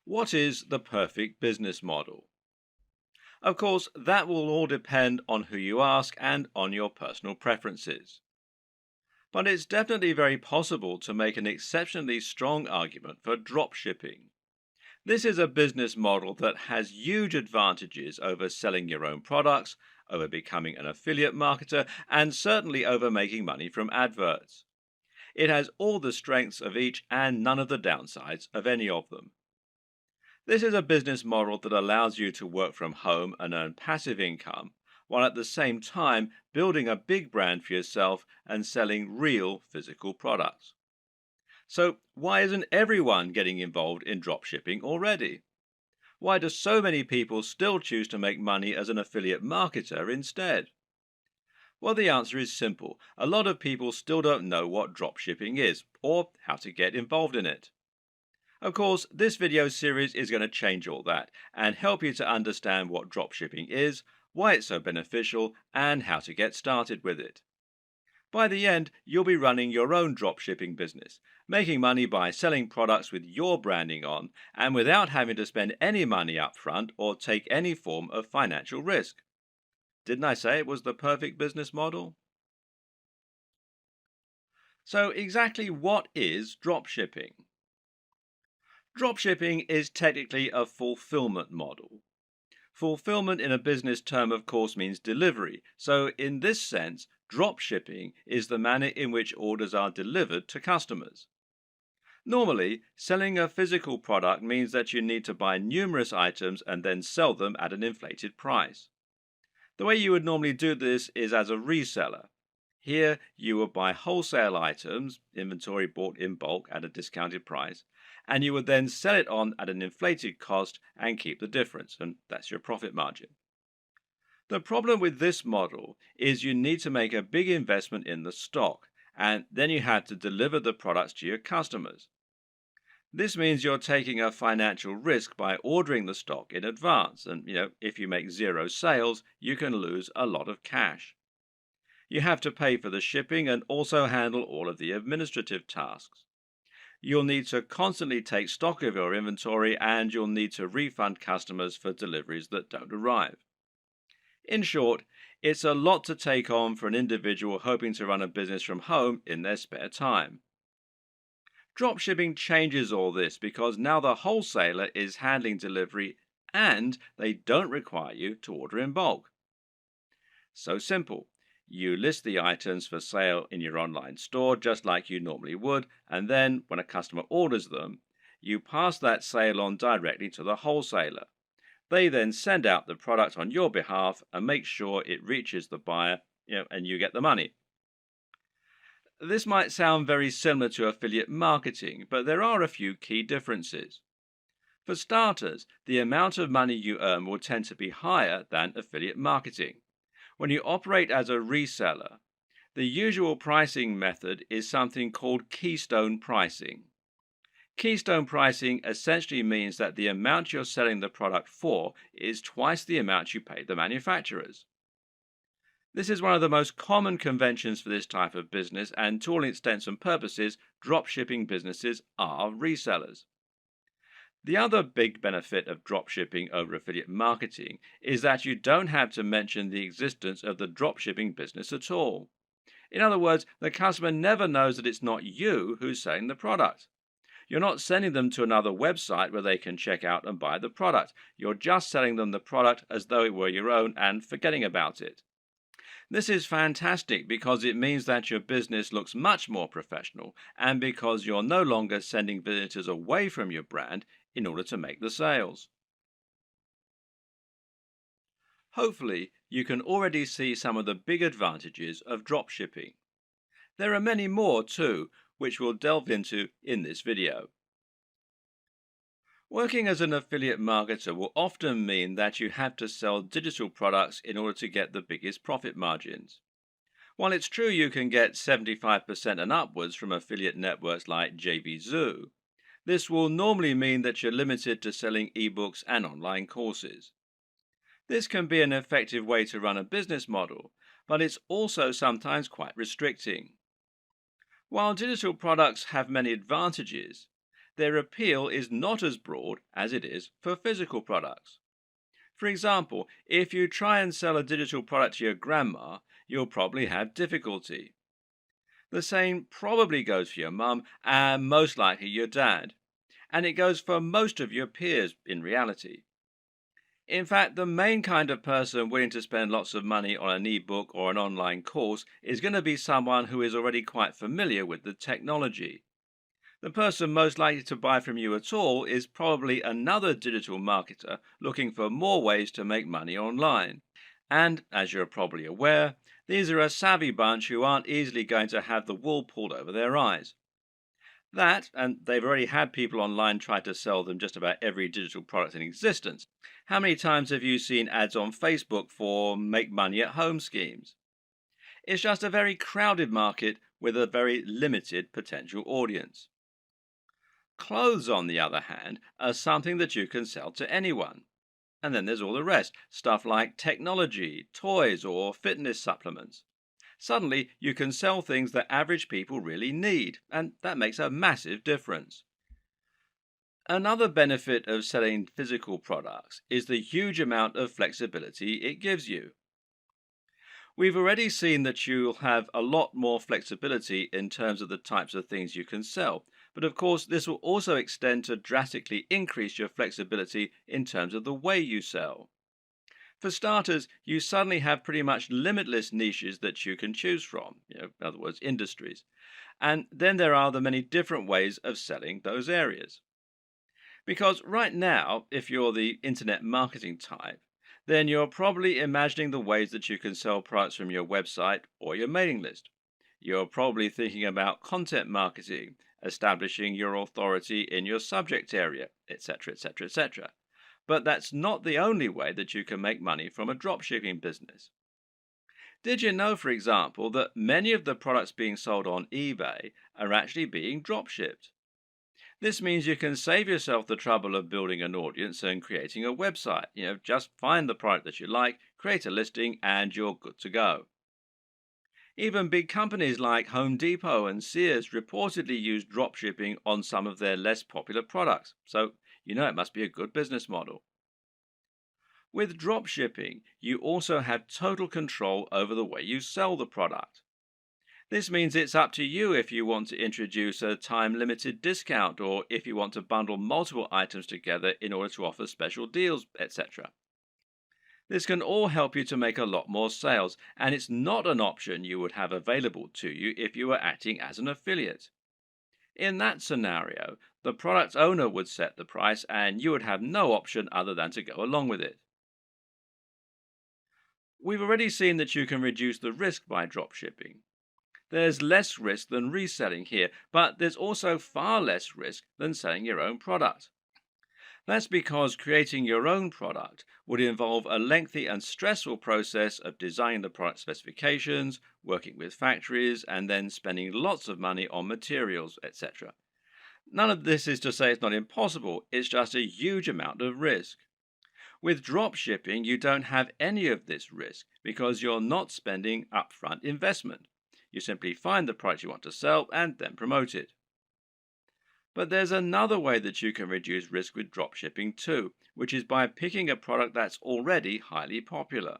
What is the perfect business model? Of course, that will all depend on who you ask and on your personal preferences. But it's definitely very possible to make an exceptionally strong argument for dropshipping. This is a business model that has huge advantages over selling your own products, over becoming an affiliate marketer, and certainly over making money from adverts. It has all the strengths of each and none of the downsides of any of them. This is a business model that allows you to work from home and earn passive income, while at the same time building a big brand for yourself and selling real physical products. So, why isn't everyone getting involved in dropshipping already? Why do so many people still choose to make money as an affiliate marketer instead? Well, the answer is simple. A lot of people still don't know what dropshipping is or how to get involved in it. Of course, this video series is going to change all that and help you to understand what dropshipping is, why it's so beneficial, and how to get started with it. By the end, you'll be running your own dropshipping business, making money by selling products with your branding on and without having to spend any money up front or take any form of financial risk. Didn't I say it was the perfect business model? So, exactly what is dropshipping? Dropshipping is technically a fulfillment model. Fulfillment in a business term, of course, means delivery. So, in this sense, dropshipping is the manner in which orders are delivered to customers. Normally, selling a physical product means that you need to buy numerous items and then sell them at an inflated price. The way you would normally do this is as a reseller. Here, you would buy wholesale items, inventory bought in bulk at a discounted price, and you would then sell it on at an inflated cost and keep the difference, and that's your profit margin. The problem with this model is you need to make a big investment in the stock, and then you have to deliver the products to your customers. This means you're taking a financial risk by ordering the stock in advance, and if you make zero sales, you can lose a lot of cash. You have to pay for the shipping and also handle all of the administrative tasks. You'll need to constantly take stock of your inventory and you'll need to refund customers for deliveries that don't arrive. In short, it's a lot to take on for an individual hoping to run a business from home in their spare time. Dropshipping changes all this because now the wholesaler is handling delivery and they don't require you to order in bulk. So simple. You list the items for sale in your online store just like you normally would, and then when a customer orders them, you pass that sale on directly to the wholesaler. They then send out the product on your behalf and make sure it reaches the buyer, and you get the money. This might sound very similar to affiliate marketing, but there are a few key differences. For starters, the amount of money you earn will tend to be higher than affiliate marketing. When you operate as a reseller, the usual pricing method is something called keystone pricing. Keystone pricing essentially means that the amount you're selling the product for is twice the amount you pay the manufacturers. This is one of the most common conventions for this type of business, and to all intents and purposes, dropshipping businesses are resellers. The other big benefit of dropshipping over affiliate marketing is that you don't have to mention the existence of the dropshipping business at all. In other words, the customer never knows that it's not you who's selling the product. You're not sending them to another website where they can check out and buy the product. You're just selling them the product as though it were your own and forgetting about it. This is fantastic because it means that your business looks much more professional and because you're no longer sending visitors away from your brand in order to make the sales. Hopefully, you can already see some of the big advantages of dropshipping. There are many more too, which we'll delve into in this video. Working as an affiliate marketer will often mean that you have to sell digital products in order to get the biggest profit margins. While it's true you can get 75% and upwards from affiliate networks like JVZoo, this will normally mean that you're limited to selling ebooks and online courses. This can be an effective way to run a business model, but it's also sometimes quite restricting. While digital products have many advantages, their appeal is not as broad as it is for physical products. For example, if you try and sell a digital product to your grandma, you'll probably have difficulty. The same probably goes for your mum and most likely your dad. And it goes for most of your peers in reality. In fact, the main kind of person willing to spend lots of money on an ebook or an online course is going to be someone who is already quite familiar with the technology. The person most likely to buy from you at all is probably another digital marketer looking for more ways to make money online. And, as you're probably aware, these are a savvy bunch who aren't easily going to have the wool pulled over their eyes. That, and they've already had people online try to sell them just about every digital product in existence. How many times have you seen ads on Facebook for make money at home schemes? It's just a very crowded market with a very limited potential audience. Clothes, on the other hand, are something that you can sell to anyone. And then there's all the rest, stuff like technology, toys, or fitness supplements. Suddenly, you can sell things that average people really need, and that makes a massive difference. Another benefit of selling physical products is the huge amount of flexibility it gives you. We've already seen that you'll have a lot more flexibility in terms of the types of things you can sell, but of course, this will also extend to drastically increase your flexibility in terms of the way you sell. For starters, you suddenly have pretty much limitless niches that you can choose from, in other words, industries. And then there are the many different ways of selling those areas. Because right now, if you're the internet marketing type, then you're probably imagining the ways that you can sell products from your website or your mailing list. You're probably thinking about content marketing, establishing your authority in your subject area, etc., etc., etc. But that's not the only way that you can make money from a dropshipping business. Did you know, for example, that many of the products being sold on eBay are actually being dropshipped? This means you can save yourself the trouble of building an audience and creating a website. Just find the product that you like, create a listing, and you're good to go. Even big companies like Home Depot and Sears reportedly use dropshipping on some of their less popular products, so it must be a good business model. With dropshipping, you also have total control over the way you sell the product. This means it's up to you if you want to introduce a time-limited discount or if you want to bundle multiple items together in order to offer special deals, etc. This can all help you to make a lot more sales, and it's not an option you would have available to you if you were acting as an affiliate. In that scenario, the product owner would set the price and you would have no option other than to go along with it. We've already seen that you can reduce the risk by dropshipping. There's less risk than reselling here, but there's also far less risk than selling your own product. That's because creating your own product would involve a lengthy and stressful process of designing the product specifications, working with factories, and then spending lots of money on materials, etc. None of this is to say it's not impossible, it's just a huge amount of risk. With drop shipping, you don't have any of this risk because you're not spending upfront investment. You simply find the product you want to sell and then promote it. But there's another way that you can reduce risk with drop shipping too, which is by picking a product that's already highly popular.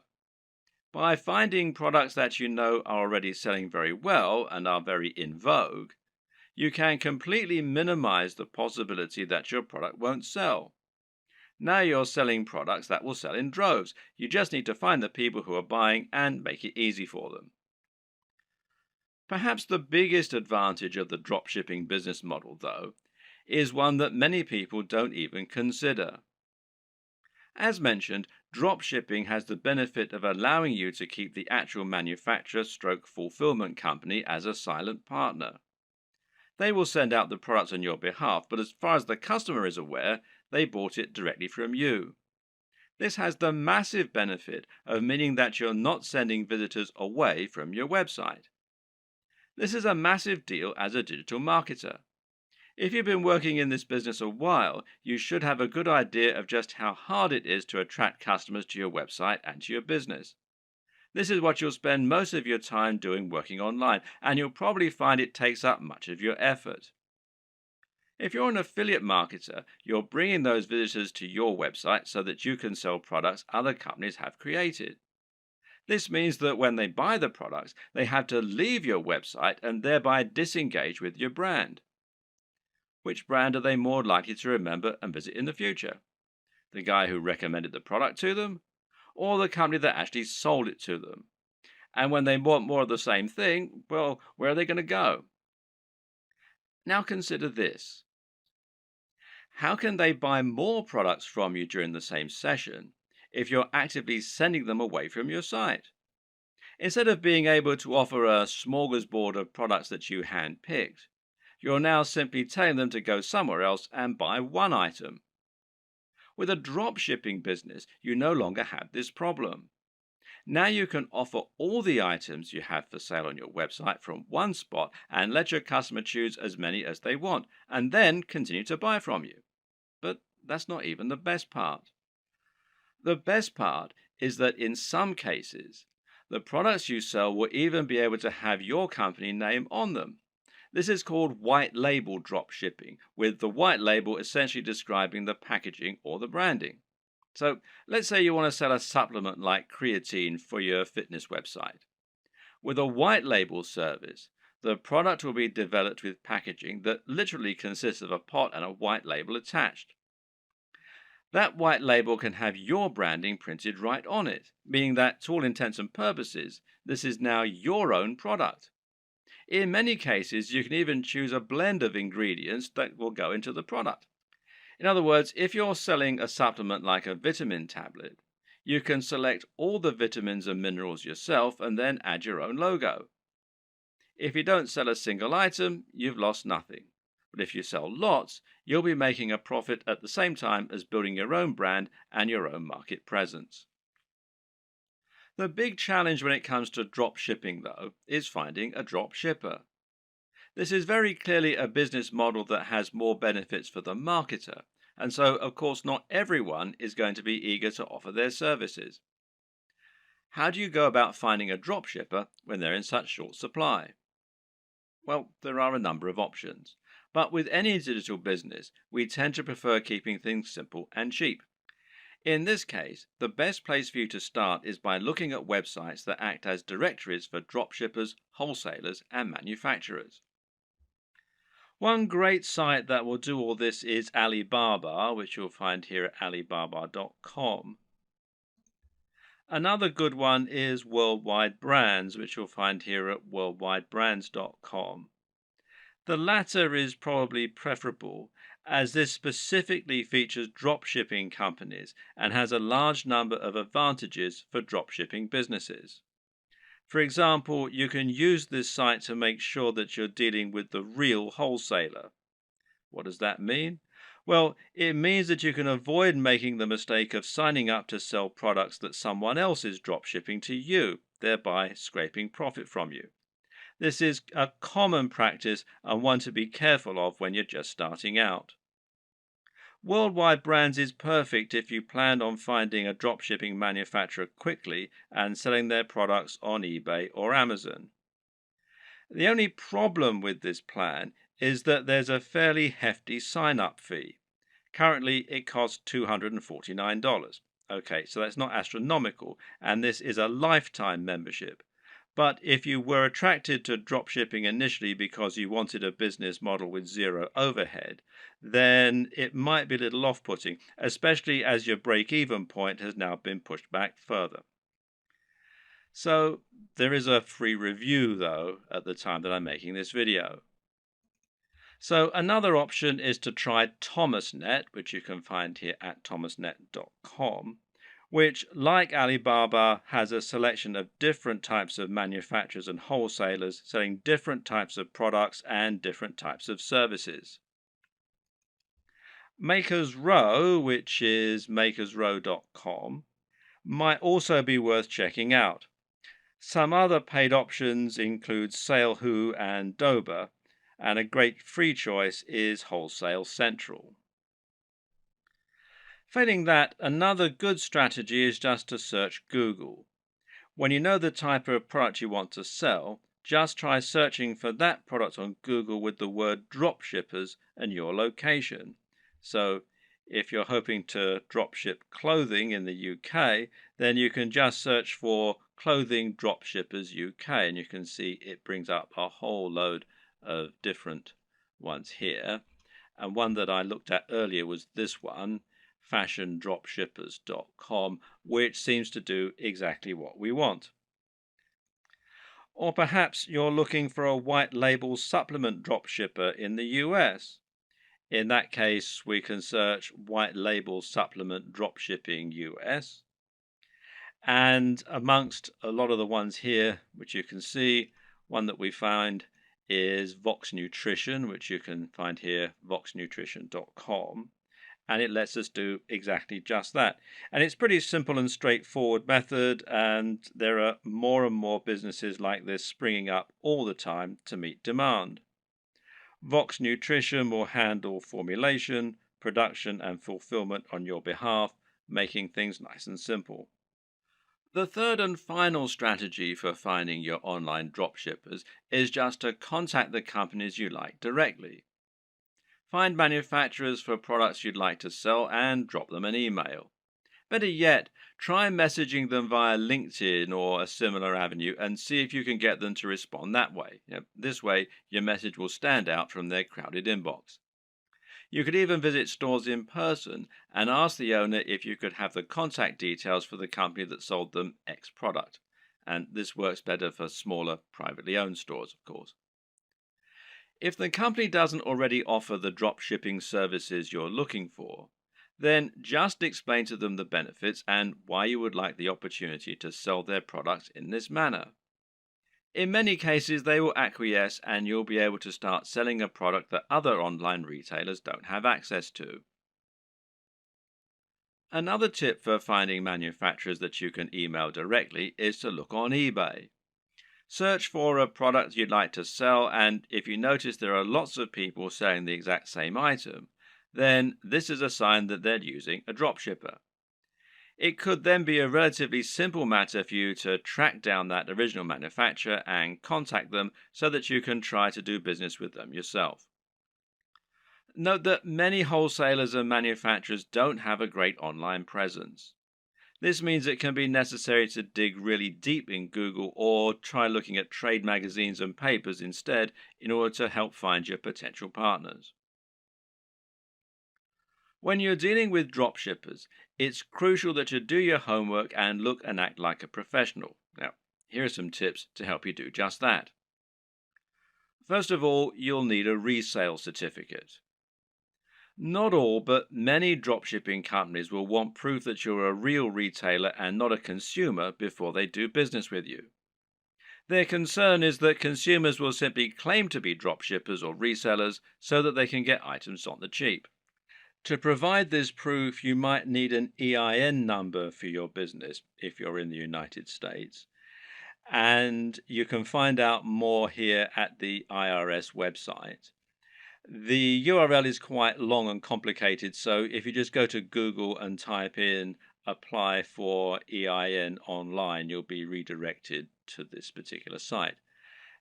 By finding products that you know are already selling very well and are very in vogue, you can completely minimize the possibility that your product won't sell. Now you're selling products that will sell in droves. You just need to find the people who are buying and make it easy for them. Perhaps the biggest advantage of the dropshipping business model, though, is one that many people don't even consider. As mentioned, dropshipping has the benefit of allowing you to keep the actual manufacturer stroke fulfillment company as a silent partner. They will send out the product on your behalf, but as far as the customer is aware, they bought it directly from you. This has the massive benefit of meaning that you're not sending visitors away from your website. This is a massive deal as a digital marketer. If you've been working in this business a while, you should have a good idea of just how hard it is to attract customers to your website and to your business. This is what you'll spend most of your time doing working online, and you'll probably find it takes up much of your effort. If you're an affiliate marketer, you're bringing those visitors to your website so that you can sell products other companies have created. This means that when they buy the products, they have to leave your website and thereby disengage with your brand. Which brand are they more likely to remember and visit in the future? The guy who recommended the product to them, or the company that actually sold it to them? And when they want more of the same thing, well, where are they going to go? Now consider this. How can they buy more products from you during the same session if you're actively sending them away from your site? Instead of being able to offer a smorgasbord of products that you handpicked, you're now simply telling them to go somewhere else and buy one item. With a drop shipping business, you no longer have this problem. Now you can offer all the items you have for sale on your website from one spot and let your customer choose as many as they want, and then continue to buy from you. But that's not even the best part. The best part is that in some cases, the products you sell will even be able to have your company name on them. This is called white label drop shipping, with the white label essentially describing the packaging or the branding. So let's say you want to sell a supplement like creatine for your fitness website. With a white label service, the product will be developed with packaging that literally consists of a pot and a white label attached. That white label can have your branding printed right on it, meaning that to all intents and purposes, this is now your own product. In many cases, you can even choose a blend of ingredients that will go into the product. In other words, if you're selling a supplement like a vitamin tablet, you can select all the vitamins and minerals yourself and then add your own logo. If you don't sell a single item, you've lost nothing. But if you sell lots, you'll be making a profit at the same time as building your own brand and your own market presence. The big challenge when it comes to drop shipping, though, is finding a drop shipper. This is very clearly a business model that has more benefits for the marketer, and so, of course, not everyone is going to be eager to offer their services. How do you go about finding a drop shipper when they're in such short supply? Well, there are a number of options. But with any digital business, we tend to prefer keeping things simple and cheap. In this case, the best place for you to start is by looking at websites that act as directories for dropshippers, wholesalers, and manufacturers. One great site that will do all this is Alibaba, which you'll find here at alibaba.com. Another good one is Worldwide Brands, which you'll find here at worldwidebrands.com. The latter is probably preferable, as this specifically features dropshipping companies and has a large number of advantages for dropshipping businesses. For example, you can use this site to make sure that you're dealing with the real wholesaler. What does that mean? Well, it means that you can avoid making the mistake of signing up to sell products that someone else is dropshipping to you, thereby scraping profit from you. This is a common practice and one to be careful of when you're just starting out. Worldwide Brands is perfect if you plan on finding a dropshipping manufacturer quickly and selling their products on eBay or Amazon. The only problem with this plan is that there's a fairly hefty sign-up fee. Currently, it costs $249. Okay, so that's not astronomical, and this is a lifetime membership. But if you were attracted to dropshipping initially because you wanted a business model with zero overhead, then it might be a little off-putting, especially as your break-even point has now been pushed back further. So there is a free review, though, at the time that I'm making this video. So another option is to try Thomasnet, which you can find here at thomasnet.com. which, like Alibaba, has a selection of different types of manufacturers and wholesalers selling different types of products and different types of services. Makers Row, which is makersrow.com, might also be worth checking out. Some other paid options include SaleWho and Dober, and a great free choice is Wholesale Central. Failing that, another good strategy is just to search Google. When you know the type of product you want to sell, just try searching for that product on Google with the word dropshippers and your location. So if you're hoping to dropship clothing in the UK, then you can just search for clothing dropshippers UK, and you can see it brings up a whole load of different ones here. And one that I looked at earlier was this one, fashiondropshippers.com, which seems to do exactly what we want. Or perhaps you're looking for a white label supplement dropshipper in the US. In that case, we can search white label supplement dropshipping US. And amongst a lot of the ones here, which you can see, one that we find is Vox Nutrition, which you can find here, voxnutrition.com. And it lets us do exactly just that. And it's pretty simple and straightforward method, and there are more and more businesses like this springing up all the time to meet demand. Vox Nutrition will handle formulation, production, and fulfillment on your behalf, making things nice and simple. The third and final strategy for finding your online dropshippers is just to contact the companies you like directly. Find manufacturers for products you'd like to sell and drop them an email. Better yet, try messaging them via LinkedIn or a similar avenue and see if you can get them to respond that way. This way, your message will stand out from their crowded inbox. You could even visit stores in person and ask the owner if you could have the contact details for the company that sold them X product. And this works better for smaller, privately owned stores, of course. If the company doesn't already offer the drop shipping services you're looking for, then just explain to them the benefits and why you would like the opportunity to sell their products in this manner. In many cases, they will acquiesce and you'll be able to start selling a product that other online retailers don't have access to. Another tip for finding manufacturers that you can email directly is to look on eBay. Search for a product you'd like to sell, and if you notice there are lots of people selling the exact same item, then this is a sign that they're using a dropshipper. It could then be a relatively simple matter for you to track down that original manufacturer and contact them so that you can try to do business with them yourself. Note that many wholesalers and manufacturers don't have a great online presence. This means it can be necessary to dig really deep in Google or try looking at trade magazines and papers instead in order to help find your potential partners. When you're dealing with dropshippers, it's crucial that you do your homework and look and act like a professional. Now, here are some tips to help you do just that. First of all, you'll need a resale certificate. Not all, but many dropshipping companies will want proof that you're a real retailer and not a consumer before they do business with you. Their concern is that consumers will simply claim to be dropshippers or resellers so that they can get items on the cheap. To provide this proof, you might need an EIN number for your business if you're in the United States. And you can find out more here at the IRS website. The URL is quite long and complicated, so if you just go to Google and type in apply for EIN online, you'll be redirected to this particular site.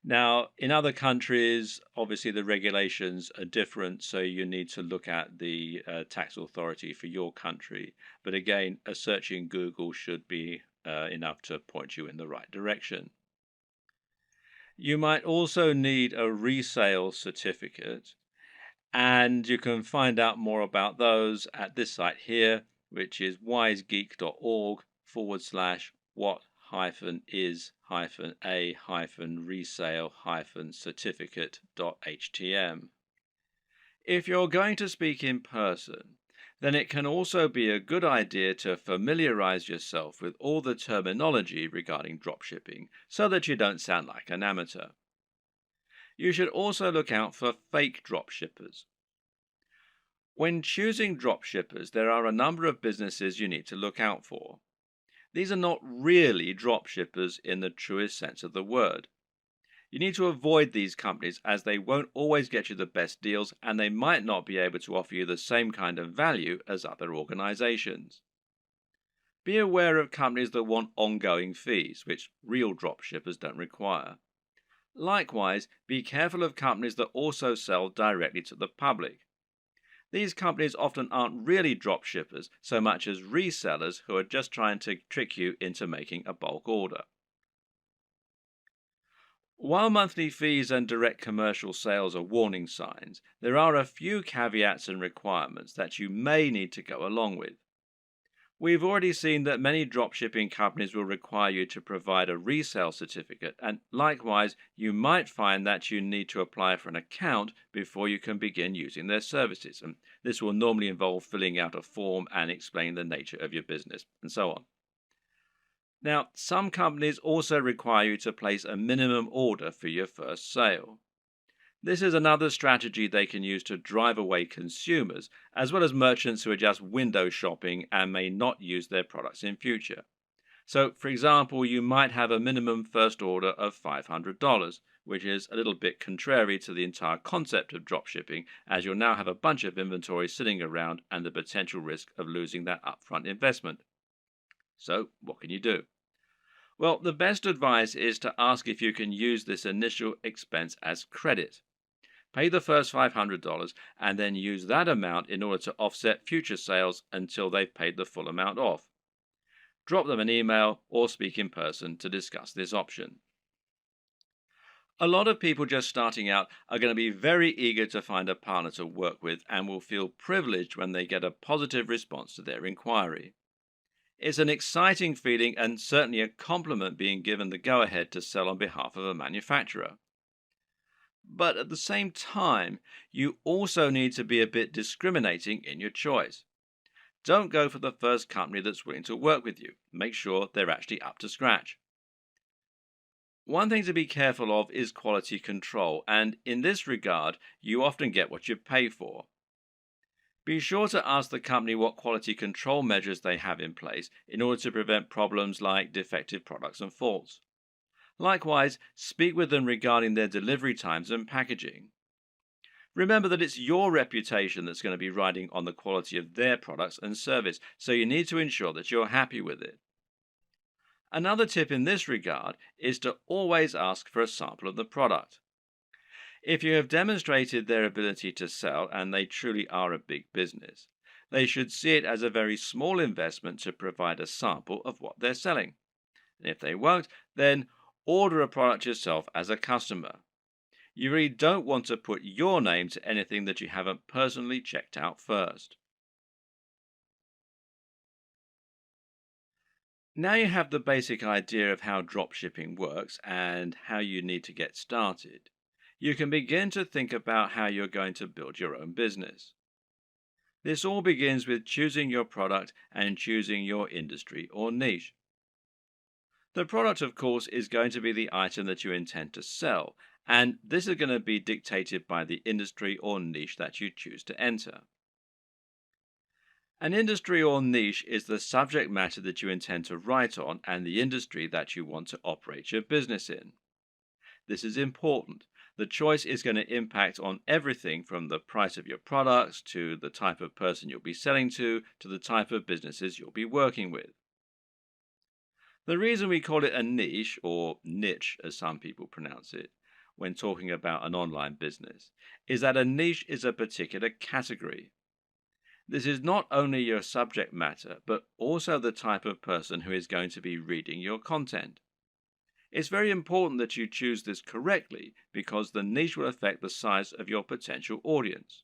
Now, in other countries, obviously the regulations are different, so you need to look at the tax authority for your country. But again, a search in Google should be enough to point you in the right direction. You might also need a resale certificate, and you can find out more about those at this site here, which is wisegeek.org/what-is-a-resale-certificate.htm. If you're going to speak in person, then it can also be a good idea to familiarize yourself with all the terminology regarding dropshipping so that you don't sound like an amateur. You should also look out for fake dropshippers. When choosing dropshippers, there are a number of businesses you need to look out for. These are not really dropshippers in the truest sense of the word. You need to avoid these companies as they won't always get you the best deals and they might not be able to offer you the same kind of value as other organizations. Be aware of companies that want ongoing fees, which real dropshippers don't require. Likewise, be careful of companies that also sell directly to the public. These companies often aren't really drop shippers so much as resellers who are just trying to trick you into making a bulk order. While monthly fees and direct commercial sales are warning signs, there are a few caveats and requirements that you may need to go along with. We've already seen that many dropshipping companies will require you to provide a resale certificate, and likewise, you might find that you need to apply for an account before you can begin using their services. And this will normally involve filling out a form and explaining the nature of your business, and so on. Now, some companies also require you to place a minimum order for your first sale. This is another strategy they can use to drive away consumers, as well as merchants who are just window shopping and may not use their products in future. So, for example, you might have a minimum first order of $500, which is a little bit contrary to the entire concept of dropshipping, as you'll now have a bunch of inventory sitting around and the potential risk of losing that upfront investment. So, what can you do? Well, the best advice is to ask if you can use this initial expense as credit. Pay the first $500 and then use that amount in order to offset future sales until they've paid the full amount off. Drop them an email or speak in person to discuss this option. A lot of people just starting out are going to be very eager to find a partner to work with and will feel privileged when they get a positive response to their inquiry. It's an exciting feeling and certainly a compliment being given the go-ahead to sell on behalf of a manufacturer. But at the same time, you also need to be a bit discriminating in your choice. Don't go for the first company that's willing to work with you. Make sure they're actually up to scratch. One thing to be careful of is quality control, and in this regard, you often get what you pay for. Be sure to ask the company what quality control measures they have in place in order to prevent problems like defective products and faults. Likewise, speak with them regarding their delivery times and packaging. Remember that it's your reputation that's going to be riding on the quality of their products and service, so you need to ensure that you're happy with it. Another tip in this regard is to always ask for a sample of the product. If you have demonstrated their ability to sell and they truly are a big business, they should see it as a very small investment to provide a sample of what they're selling. And if they won't, then order a product yourself as a customer. You really don't want to put your name to anything that you haven't personally checked out first. Now you have the basic idea of how dropshipping works and how you need to get started, you can begin to think about how you're going to build your own business. This all begins with choosing your product and choosing your industry or niche. The product, of course, is going to be the item that you intend to sell, and this is going to be dictated by the industry or niche that you choose to enter. An industry or niche is the subject matter that you intend to write on and the industry that you want to operate your business in. This is important. The choice is going to impact on everything from the price of your products to the type of person you'll be selling to the type of businesses you'll be working with. The reason we call it a niche, or niche as some people pronounce it, when talking about an online business, is that a niche is a particular category. This is not only your subject matter, but also the type of person who is going to be reading your content. It's very important that you choose this correctly because the niche will affect the size of your potential audience.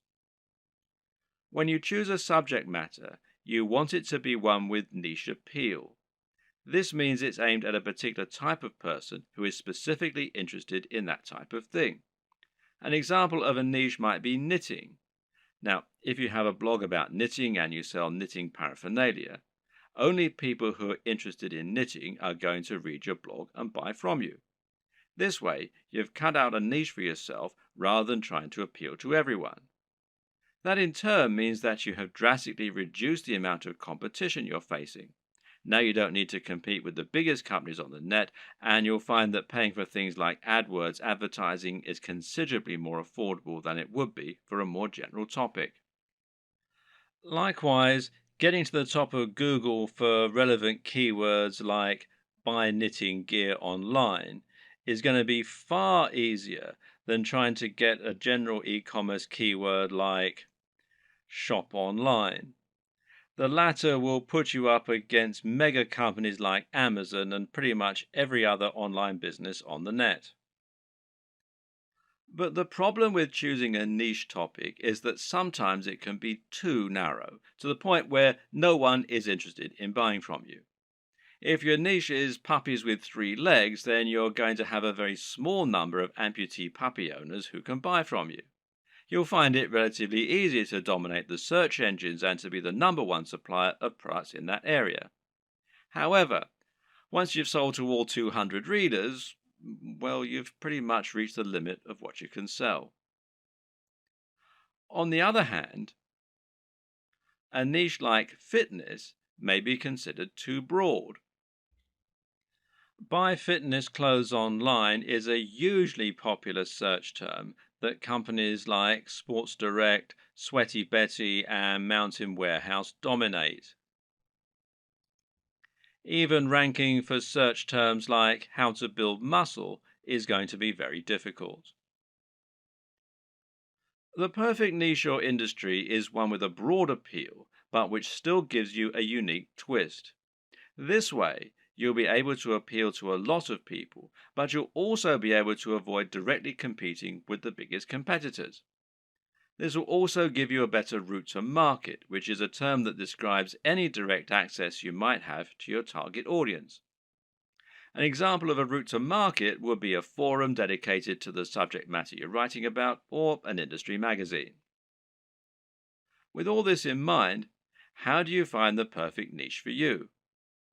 When you choose a subject matter, you want it to be one with niche appeal. This means it's aimed at a particular type of person who is specifically interested in that type of thing. An example of a niche might be knitting. Now, if you have a blog about knitting and you sell knitting paraphernalia, only people who are interested in knitting are going to read your blog and buy from you. This way, you've cut out a niche for yourself rather than trying to appeal to everyone. That in turn means that you have drastically reduced the amount of competition you're facing. Now you don't need to compete with the biggest companies on the net, and you'll find that paying for things like AdWords advertising is considerably more affordable than it would be for a more general topic. Likewise, getting to the top of Google for relevant keywords like buy knitting gear online is going to be far easier than trying to get a general e-commerce keyword like shop online. The latter will put you up against mega companies like Amazon and pretty much every other online business on the net. But the problem with choosing a niche topic is that sometimes it can be too narrow, to the point where no one is interested in buying from you. If your niche is puppies with 3 legs, then you're going to have a very small number of amputee puppy owners who can buy from you. You'll find it relatively easy to dominate the search engines and to be the #1 supplier of products in that area. However, once you've sold to all 200 readers, well, you've pretty much reached the limit of what you can sell. On the other hand, a niche like fitness may be considered too broad. Buy fitness clothes online is a hugely popular search term that companies like Sports Direct, Sweaty Betty, and Mountain Warehouse dominate. Even ranking for search terms like how to build muscle is going to be very difficult. The perfect niche or industry is one with a broad appeal, but which still gives you a unique twist. This way, you'll be able to appeal to a lot of people, but you'll also be able to avoid directly competing with the biggest competitors. This will also give you a better route to market, which is a term that describes any direct access you might have to your target audience. An example of a route to market would be a forum dedicated to the subject matter you're writing about, or an industry magazine. With all this in mind, how do you find the perfect niche for you?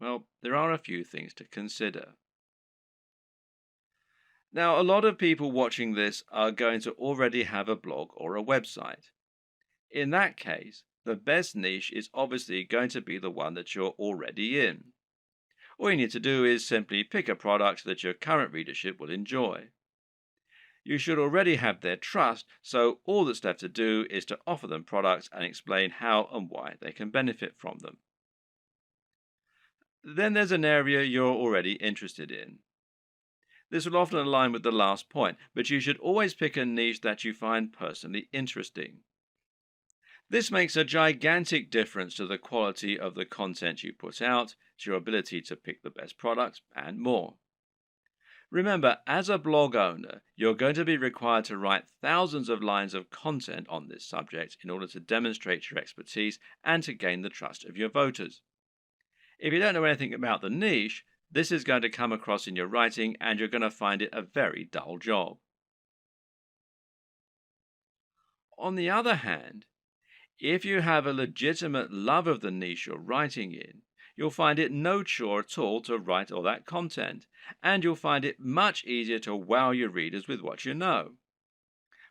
Well, there are a few things to consider. Now, a lot of people watching this are going to already have a blog or a website. In that case, the best niche is obviously going to be the one that you're already in. All you need to do is simply pick a product that your current readership will enjoy. You should already have their trust, so all that's left to do is to offer them products and explain how and why they can benefit from them. Then there's an area you're already interested in. This will often align with the last point, but you should always pick a niche that you find personally interesting. This makes a gigantic difference to the quality of the content you put out, to your ability to pick the best products, and more. Remember, as a blog owner, you're going to be required to write thousands of lines of content on this subject in order to demonstrate your expertise and to gain the trust of your voters. If you don't know anything about the niche, this is going to come across in your writing and you're going to find it a very dull job. On the other hand, if you have a legitimate love of the niche you're writing in, you'll find it no chore at all to write all that content, and you'll find it much easier to wow your readers with what you know.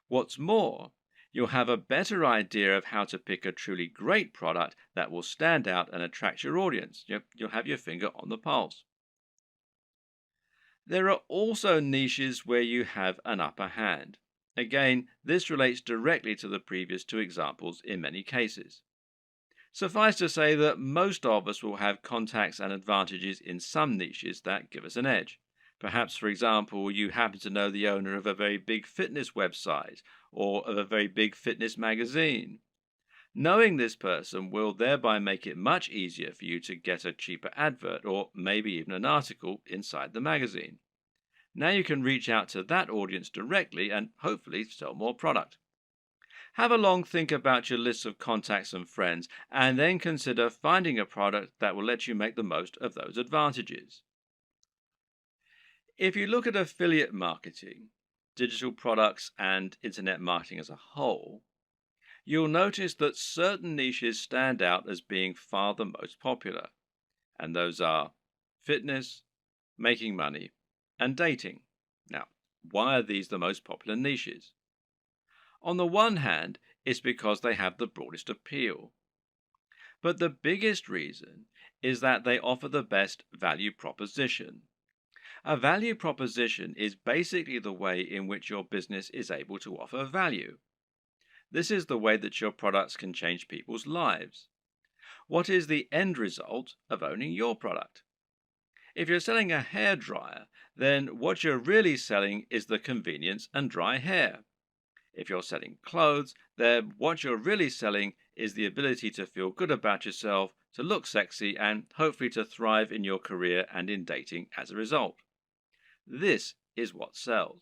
What's more, you'll have a better idea of how to pick a truly great product that will stand out and attract your audience. You'll have your finger on the pulse. There are also niches where you have an upper hand. Again, this relates directly to the previous 2 examples in many cases. Suffice to say that most of us will have contacts and advantages in some niches that give us an edge. Perhaps, for example, you happen to know the owner of a very big fitness website or of a very big fitness magazine. Knowing this person will thereby make it much easier for you to get a cheaper advert or maybe even an article inside the magazine. Now you can reach out to that audience directly and hopefully sell more product. Have a long think about your list of contacts and friends, and then consider finding a product that will let you make the most of those advantages. If you look at affiliate marketing, digital products, and internet marketing as a whole, you'll notice that certain niches stand out as being far the most popular, and those are fitness, making money, and dating. Now, why are these the most popular niches? On the one hand, it's because they have the broadest appeal. But the biggest reason is that they offer the best value proposition. A value proposition is basically the way in which your business is able to offer value. This is the way that your products can change people's lives. What is the end result of owning your product? If you're selling a hairdryer, then what you're really selling is the convenience and dry hair. If you're selling clothes, then what you're really selling is the ability to feel good about yourself, to look sexy, and hopefully to thrive in your career and in dating as a result. This is what sells.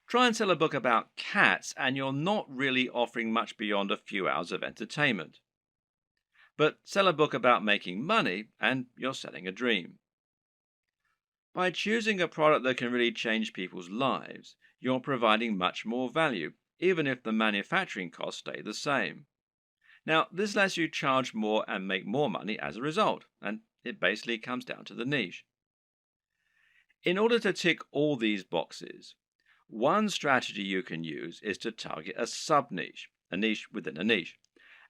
Try and sell a book about cats, and you're not really offering much beyond a few hours of entertainment. But sell a book about making money, and you're selling a dream. By choosing a product that can really change people's lives, you're providing much more value, even if the manufacturing costs stay the same. Now, this lets you charge more and make more money as a result, and it basically comes down to the niche. In order to tick all these boxes, one strategy you can use is to target a sub-niche, a niche within a niche.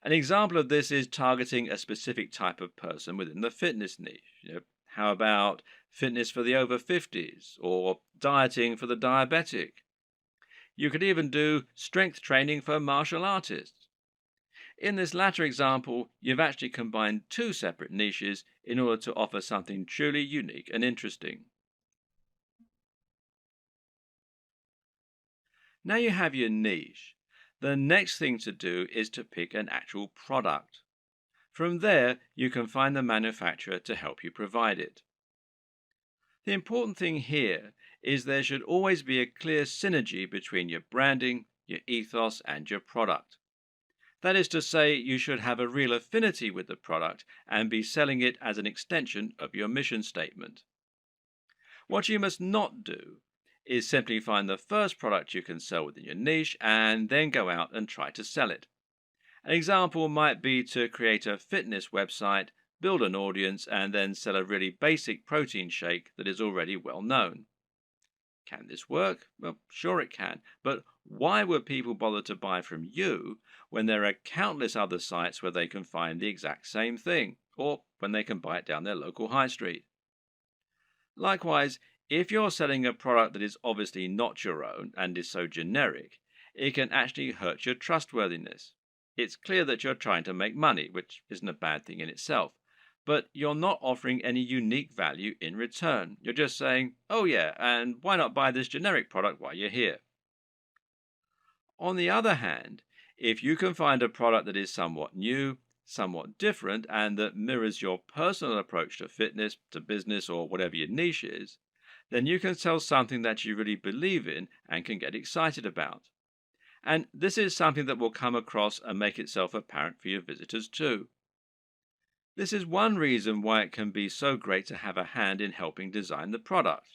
An example of this is targeting a specific type of person within the fitness niche. How about fitness for the over 50s or dieting for the diabetic? You could even do strength training for martial artists. In this latter example, you've actually combined two separate niches in order to offer something truly unique and interesting. Now you have your niche. The next thing to do is to pick an actual product. From there, you can find the manufacturer to help you provide it. The important thing here is there should always be a clear synergy between your branding, your ethos, and your product. That is to say, you should have a real affinity with the product and be selling it as an extension of your mission statement. What you must not do is simply find the first product you can sell within your niche and then go out and try to sell it. An example might be to create a fitness website, build an audience, and then sell a really basic protein shake that is already well known. Can this work? Well, sure it can, but why would people bother to buy from you when there are countless other sites where they can find the exact same thing, or when they can buy it down their local high street? Likewise, if you're selling a product that is obviously not your own and is so generic, it can actually hurt your trustworthiness. It's clear that you're trying to make money, which isn't a bad thing in itself, but you're not offering any unique value in return. You're just saying, oh yeah, and why not buy this generic product while you're here? On the other hand, if you can find a product that is somewhat new, somewhat different, and that mirrors your personal approach to fitness, to business, or whatever your niche is, then you can sell something that you really believe in and can get excited about. And this is something that will come across and make itself apparent for your visitors too. This is one reason why it can be so great to have a hand in helping design the product,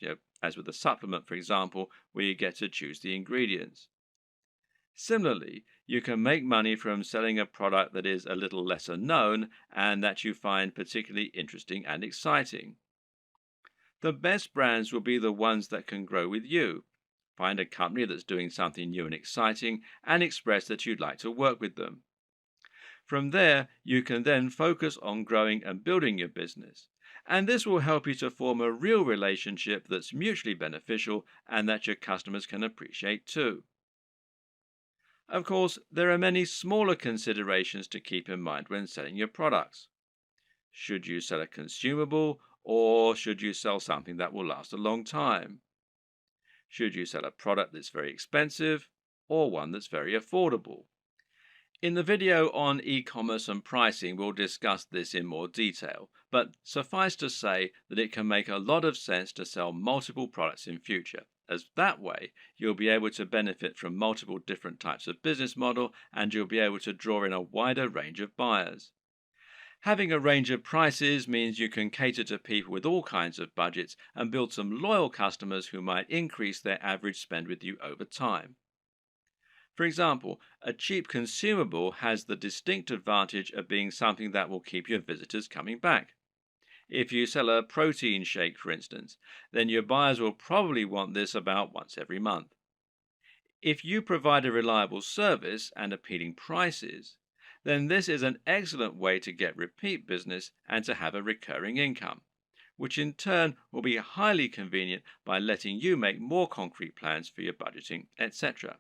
as with a supplement, for example, where you get to choose the ingredients. Similarly, you can make money from selling a product that is a little lesser known and that you find particularly interesting and exciting. The best brands will be the ones that can grow with you. Find a company that's doing something new and exciting and express that you'd like to work with them. From there, you can then focus on growing and building your business. And this will help you to form a real relationship that's mutually beneficial and that your customers can appreciate too. Of course, there are many smaller considerations to keep in mind when selling your products. Should you sell a consumable, or should you sell something that will last a long time? Should you sell a product that's very expensive, or one that's very affordable? In the video on e-commerce and pricing, we'll discuss this in more detail, but suffice to say that it can make a lot of sense to sell multiple products in future, as that way you'll be able to benefit from multiple different types of business model and you'll be able to draw in a wider range of buyers. Having a range of prices means you can cater to people with all kinds of budgets and build some loyal customers who might increase their average spend with you over time. For example, a cheap consumable has the distinct advantage of being something that will keep your visitors coming back. If you sell a protein shake, for instance, then your buyers will probably want this about once every month. If you provide a reliable service and appealing prices, then this is an excellent way to get repeat business and to have a recurring income, which in turn will be highly convenient by letting you make more concrete plans for your budgeting, etc.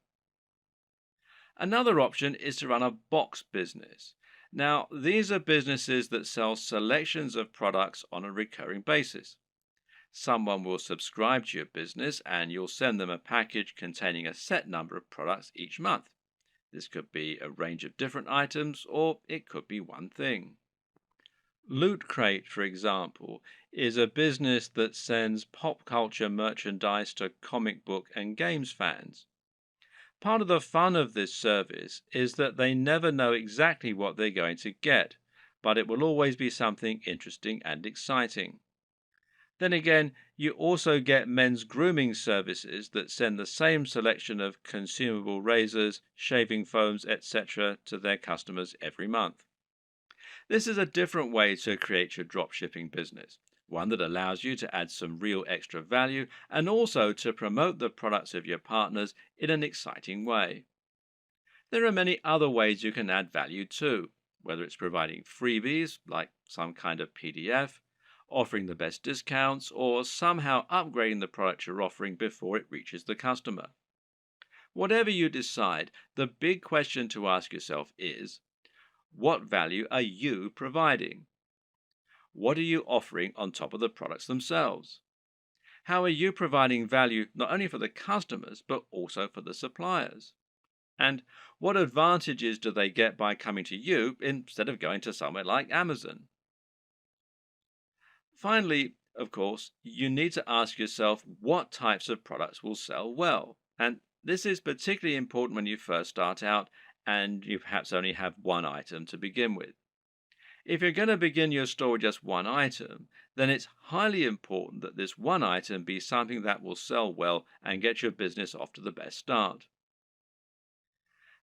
Another option is to run a box business. Now, these are businesses that sell selections of products on a recurring basis. Someone will subscribe to your business and you'll send them a package containing a set number of products each month. This could be a range of different items or it could be one thing. Loot Crate, for example, is a business that sends pop culture merchandise to comic book and games fans. Part of the fun of this service is that they never know exactly what they're going to get, but it will always be something interesting and exciting. Then again, you also get men's grooming services that send the same selection of consumable razors, shaving foams, etc. to their customers every month. This is a different way to create your dropshipping business, one that allows you to add some real extra value and also to promote the products of your partners in an exciting way. There are many other ways you can add value too, whether it's providing freebies like some kind of PDF, offering the best discounts, or somehow upgrading the product you're offering before it reaches the customer. Whatever you decide, the big question to ask yourself is, what value are you providing? What are you offering on top of the products themselves? How are you providing value not only for the customers, but also for the suppliers? And what advantages do they get by coming to you instead of going to somewhere like Amazon? Finally, of course, you need to ask yourself what types of products will sell well. And this is particularly important when you first start out and you perhaps only have one item to begin with. If you're going to begin your store with just one item, then it's highly important that this one item be something that will sell well and get your business off to the best start.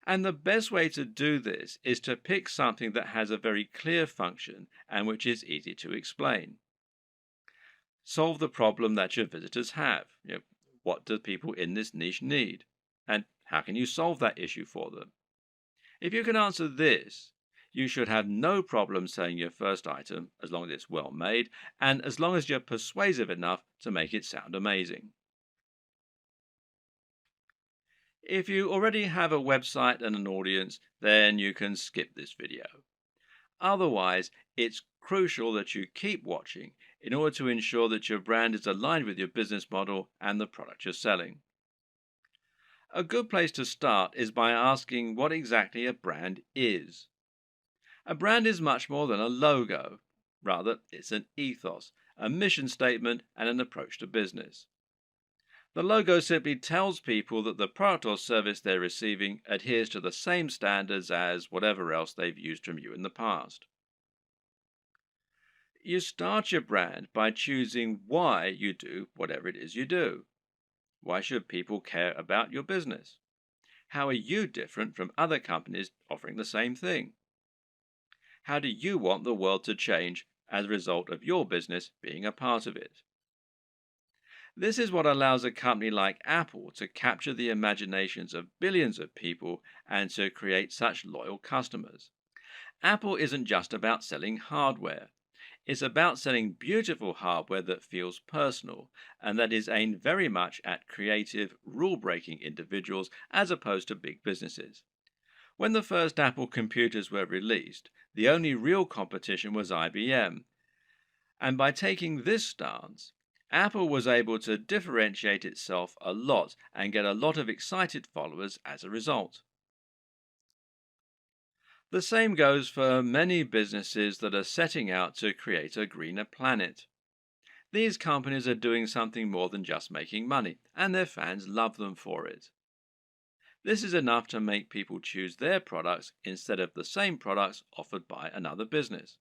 And the best way to do this is to pick something that has a very clear function and which is easy to explain. Solve the problem that your visitors have. What do people in this niche need? And how can you solve that issue for them? If you can answer this, you should have no problem selling your first item as long as it's well made and as long as you're persuasive enough to make it sound amazing. If you already have a website and an audience, then you can skip this video. Otherwise, it's crucial that you keep watching in order to ensure that your brand is aligned with your business model and the product you're selling. A good place to start is by asking what exactly a brand is. A brand is much more than a logo. Rather, it's an ethos, a mission statement, and an approach to business. The logo simply tells people that the product or service they're receiving adheres to the same standards as whatever else they've used from you in the past. You start your brand by choosing why you do whatever it is you do. Why should people care about your business? How are you different from other companies offering the same thing? How do you want the world to change as a result of your business being a part of it? This is what allows a company like Apple to capture the imaginations of billions of people and to create such loyal customers. Apple isn't just about selling hardware. It's about selling beautiful hardware that feels personal and that is aimed very much at creative, rule-breaking individuals as opposed to big businesses. When the first Apple computers were released, the only real competition was IBM. And by taking this stance, Apple was able to differentiate itself a lot and get a lot of excited followers as a result. The same goes for many businesses that are setting out to create a greener planet. These companies are doing something more than just making money, and their fans love them for it. This is enough to make people choose their products instead of the same products offered by another business.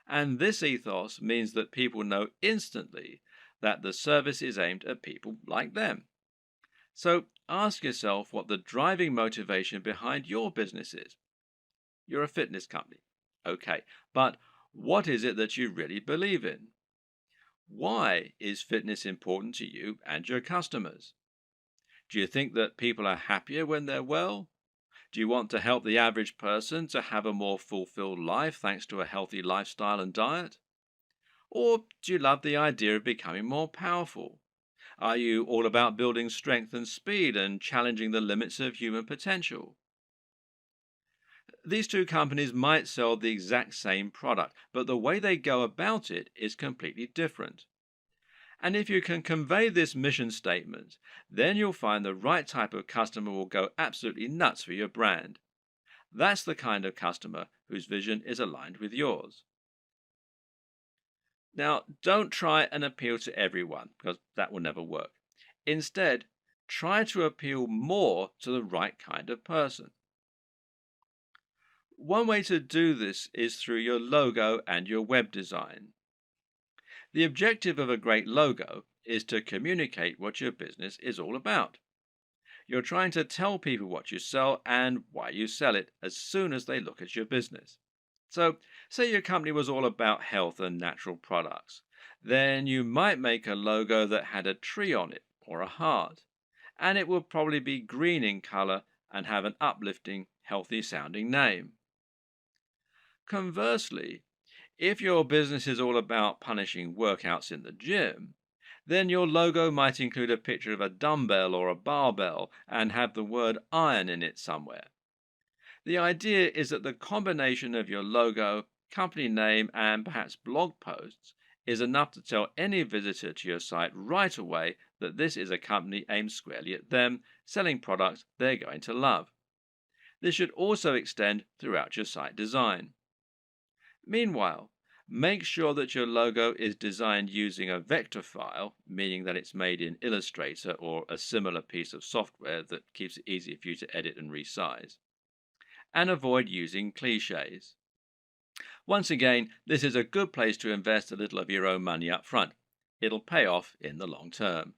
And this ethos means that people know instantly that the service is aimed at people like them. So ask yourself what the driving motivation behind your business is. You're a fitness company. Okay, but what is it that you really believe in? Why is fitness important to you and your customers? Do you think that people are happier when they're well? Do you want to help the average person to have a more fulfilled life thanks to a healthy lifestyle and diet? Or do you love the idea of becoming more powerful? Are you all about building strength and speed and challenging the limits of human potential? These two companies might sell the exact same product, but the way they go about it is completely different. And if you can convey this mission statement, then you'll find the right type of customer will go absolutely nuts for your brand. That's the kind of customer whose vision is aligned with yours. Now, don't try and appeal to everyone because that will never work. Instead, try to appeal more to the right kind of person. One way to do this is through your logo and your web design. The objective of a great logo is to communicate what your business is all about. You're trying to tell people what you sell and why you sell it as soon as they look at your business. So, say your company was all about health and natural products. Then you might make a logo that had a tree on it or a heart, and it would probably be green in color and have an uplifting, healthy sounding name. Conversely, if your business is all about punishing workouts in the gym, then your logo might include a picture of a dumbbell or a barbell and have the word iron in it somewhere. The idea is that the combination of your logo, company name, and perhaps blog posts is enough to tell any visitor to your site right away that this is a company aimed squarely at them, selling products they're going to love. This should also extend throughout your site design. Meanwhile, make sure that your logo is designed using a vector file, meaning that it's made in Illustrator or a similar piece of software that keeps it easy for you to edit and resize. And avoid using cliches. Once again, this is a good place to invest a little of your own money up front. It'll pay off in the long term.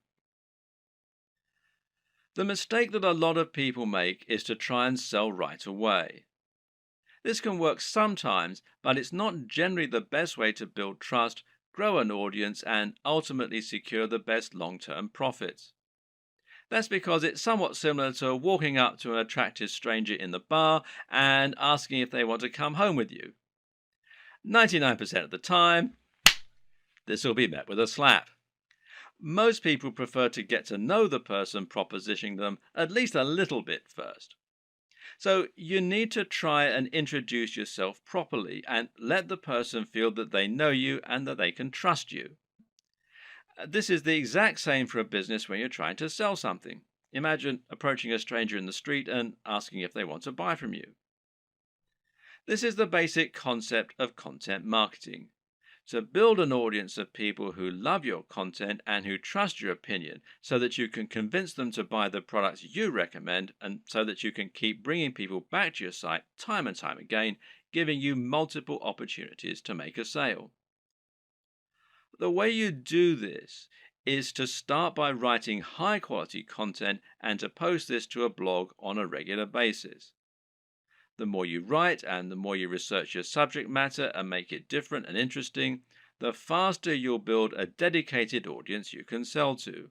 The mistake that a lot of people make is to try and sell right away. This can work sometimes, but it's not generally the best way to build trust, grow an audience, and ultimately secure the best long-term profits. That's because it's somewhat similar to walking up to an attractive stranger in the bar and asking if they want to come home with you. 99% of the time, this will be met with a slap. Most people prefer to get to know the person propositioning them at least a little bit first. So you need to try and introduce yourself properly and let the person feel that they know you and that they can trust you. This is the exact same for a business when you're trying to sell something. Imagine approaching a stranger in the street and asking if they want to buy from you. This is the basic concept of content marketing. To build an audience of people who love your content and who trust your opinion so that you can convince them to buy the products you recommend and so that you can keep bringing people back to your site time and time again, giving you multiple opportunities to make a sale. The way you do this is to start by writing high quality content and to post this to a blog on a regular basis. The more you write and the more you research your subject matter and make it different and interesting, the faster you'll build a dedicated audience you can sell to.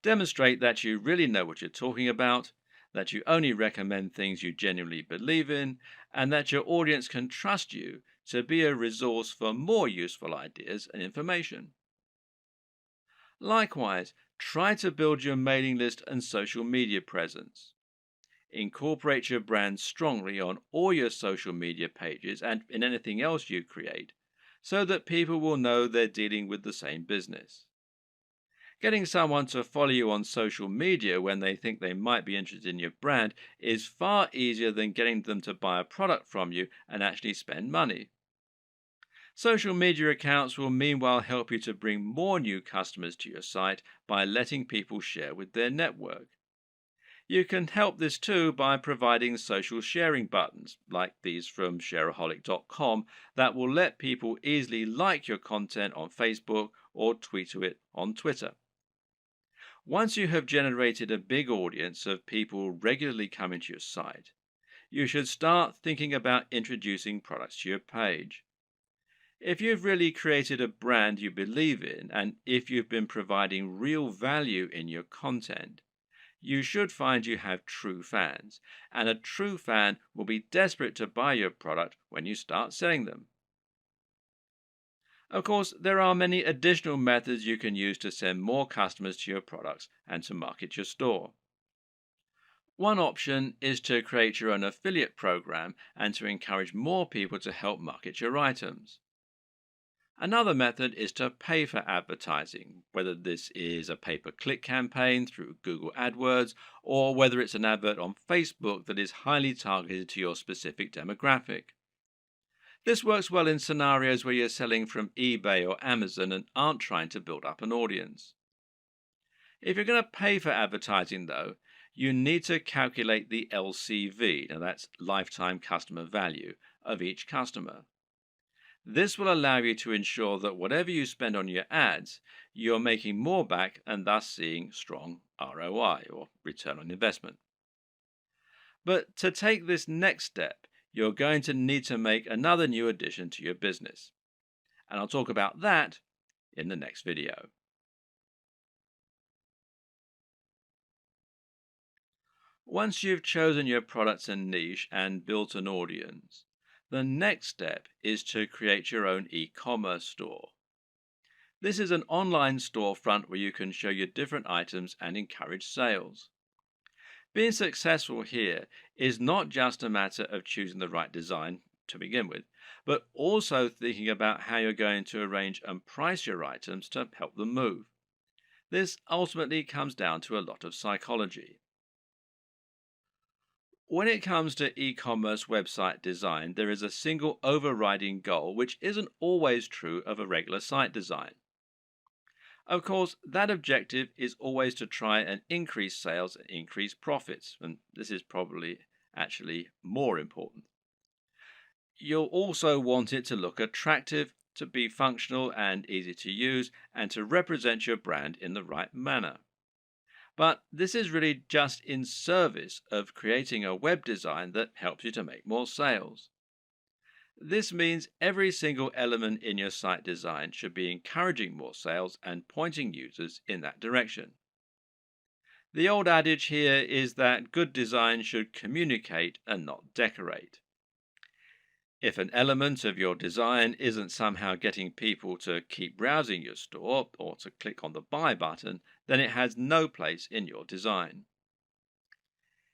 Demonstrate that you really know what you're talking about, that you only recommend things you genuinely believe in, and that your audience can trust you to be a resource for more useful ideas and information. Likewise, try to build your mailing list and social media presence. Incorporate your brand strongly on all your social media pages and in anything else you create, so that people will know they're dealing with the same business. Getting someone to follow you on social media when they think they might be interested in your brand is far easier than getting them to buy a product from you and actually spend money. Social media accounts will meanwhile help you to bring more new customers to your site by letting people share with their network. You can help this too by providing social sharing buttons, like these from shareaholic.com, that will let people easily like your content on Facebook or tweet to it on Twitter. Once you have generated a big audience of people regularly coming to your site, you should start thinking about introducing products to your page. If you've really created a brand you believe in, and if you've been providing real value in your content, you should find you have true fans, and a true fan will be desperate to buy your product when you start selling them. Of course, there are many additional methods you can use to send more customers to your products and to market your store. One option is to create your own affiliate program and to encourage more people to help market your items. Another method is to pay for advertising, whether this is a pay-per-click campaign through Google AdWords or whether it's an advert on Facebook that is highly targeted to your specific demographic. This works well in scenarios where you're selling from eBay or Amazon and aren't trying to build up an audience. If you're going to pay for advertising, though, you need to calculate the LCV, now that's lifetime customer value, of each customer. This will allow you to ensure that whatever you spend on your ads, you're making more back and thus seeing strong ROI or return on investment. But to take this next step, you're going to need to make another new addition to your business. And I'll talk about that in the next video. Once you've chosen your products and niche and built an audience, the next step is to create your own e-commerce store. This is an online storefront where you can show your different items and encourage sales. Being successful here is not just a matter of choosing the right design to begin with, but also thinking about how you're going to arrange and price your items to help them move. This ultimately comes down to a lot of psychology. When it comes to e-commerce website design, there is a single overriding goal which isn't always true of a regular site design. Of course, that objective is always to try and increase sales and increase profits, and this is probably actually more important. You'll also want it to look attractive, to be functional and easy to use, and to represent your brand in the right manner. But this is really just in service of creating a web design that helps you to make more sales. This means every single element in your site design should be encouraging more sales and pointing users in that direction. The old adage here is that good design should communicate and not decorate. If an element of your design isn't somehow getting people to keep browsing your store or to click on the buy button, then it has no place in your design.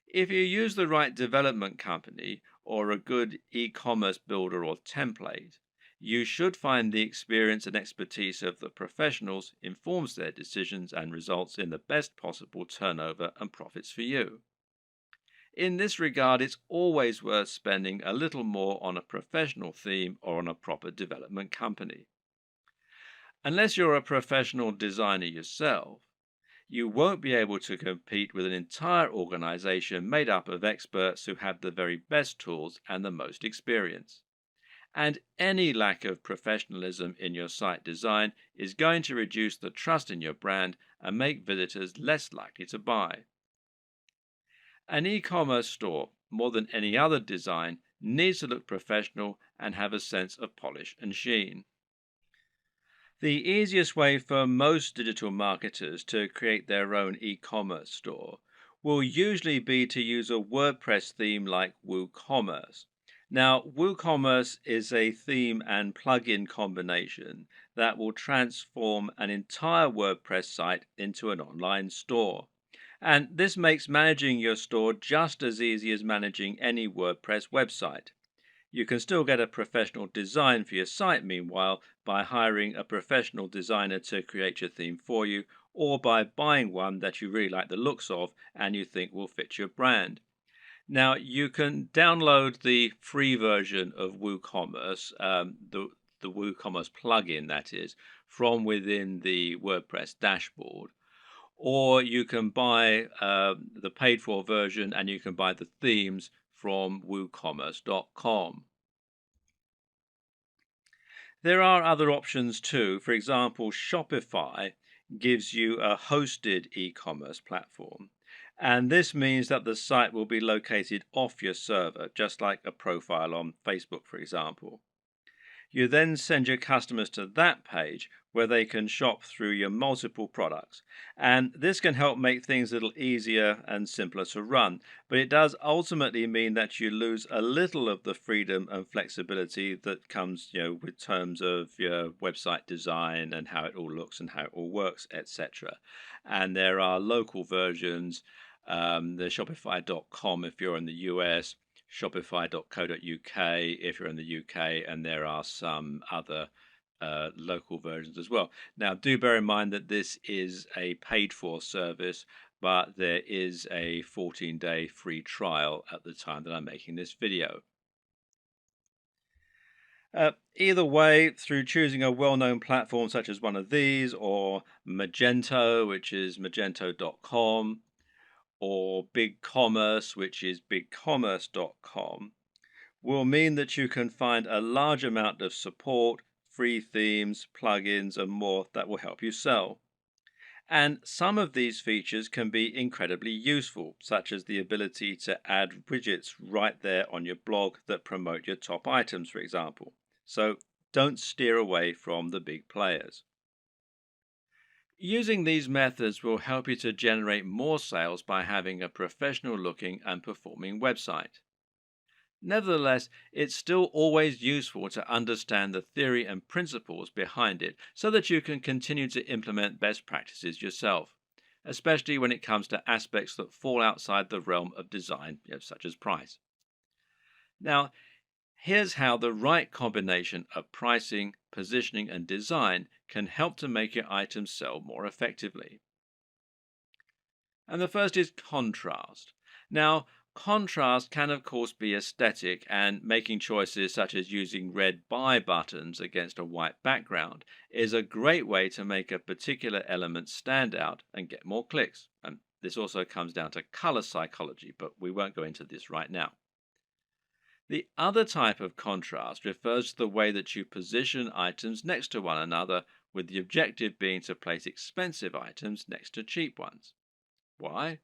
If you use the right development company or a good e-commerce builder or template, you should find the experience and expertise of the professionals informs their decisions and results in the best possible turnover and profits for you. In this regard, it's always worth spending a little more on a professional theme or on a proper development company. Unless you're a professional designer yourself, you won't be able to compete with an entire organization made up of experts who have the very best tools and the most experience. And any lack of professionalism in your site design is going to reduce the trust in your brand and make visitors less likely to buy. An e-commerce store, more than any other design, needs to look professional and have a sense of polish and sheen. The easiest way for most digital marketers to create their own e-commerce store will usually be to use a WordPress theme like WooCommerce. Now, WooCommerce is a theme and plugin combination that will transform an entire WordPress site into an online store. And this makes managing your store just as easy as managing any WordPress website. You can still get a professional design for your site, meanwhile, by hiring a professional designer to create your theme for you, or by buying one that you really like the looks of and you think will fit your brand. Now, you can download the free version of WooCommerce, the WooCommerce plugin, that is, from within the WordPress dashboard. Or you can buy the paid for version and you can buy the themes from woocommerce.com. There are other options too. For example, Shopify gives you a hosted e-commerce platform. And this means that the site will be located off your server, just like a profile on Facebook, for example. You then send your customers to that page where they can shop through your multiple products. And this can help make things a little easier and simpler to run. But it does ultimately mean that you lose a little of the freedom and flexibility that comes, with terms of your website design and how it all looks and how it all works, etc. And there are local versions, the Shopify.com if you're in the US, Shopify.co.uk if you're in the UK, and there are some other local versions as well. Now, do bear in mind that this is a paid for service, but there is a 14-day free trial at the time that I'm making this video. Either way, through choosing a well-known platform such as one of these, or Magento, which is magento.com, or BigCommerce, which is bigcommerce.com, will mean that you can find a large amount of support, free themes, plugins, and more that will help you sell. And some of these features can be incredibly useful, such as the ability to add widgets right there on your blog that promote your top items, for example. So don't steer away from the big players. Using these methods will help you to generate more sales by having a professional looking and performing website. Nevertheless, it's still always useful to understand the theory and principles behind it so that you can continue to implement best practices yourself, especially when it comes to aspects that fall outside the realm of design, such as price. Now, here's how the right combination of pricing, positioning, and design can help to make your items sell more effectively. And the first is contrast. Now, contrast can, of course, be aesthetic, and making choices such as using red buy buttons against a white background is a great way to make a particular element stand out and get more clicks. And this also comes down to color psychology, but we won't go into this right now. The other type of contrast refers to the way that you position items next to one another, with the objective being to place expensive items next to cheap ones. Why?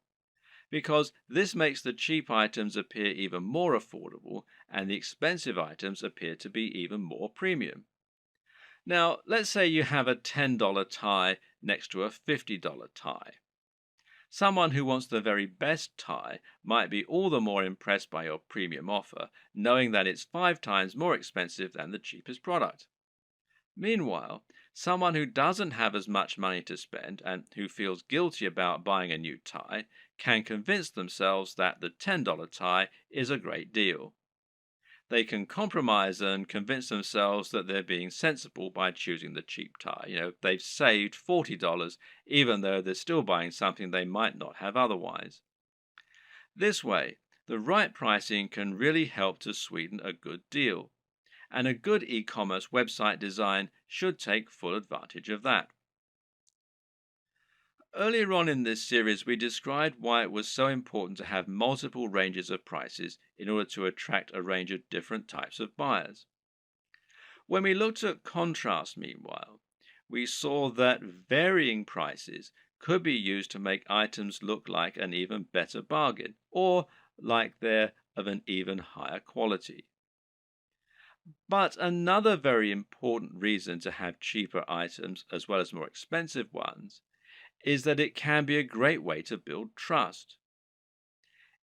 Because this makes the cheap items appear even more affordable and the expensive items appear to be even more premium. Now, let's say you have a $10 tie next to a $50 tie. Someone who wants the very best tie might be all the more impressed by your premium offer, knowing that it's 5 times more expensive than the cheapest product. Meanwhile, someone who doesn't have as much money to spend and who feels guilty about buying a new tie can convince themselves that the $10 tie is a great deal. They can compromise and convince themselves that they're being sensible by choosing the cheap tie. They've saved $40 even though they're still buying something they might not have otherwise. This way, the right pricing can really help to sweeten a good deal. And a good e-commerce website design should take full advantage of that. Earlier on in this series, we described why it was so important to have multiple ranges of prices in order to attract a range of different types of buyers. When we looked at contrast, meanwhile, we saw that varying prices could be used to make items look like an even better bargain, or like they're of an even higher quality. But another very important reason to have cheaper items as well as more expensive ones is that it can be a great way to build trust.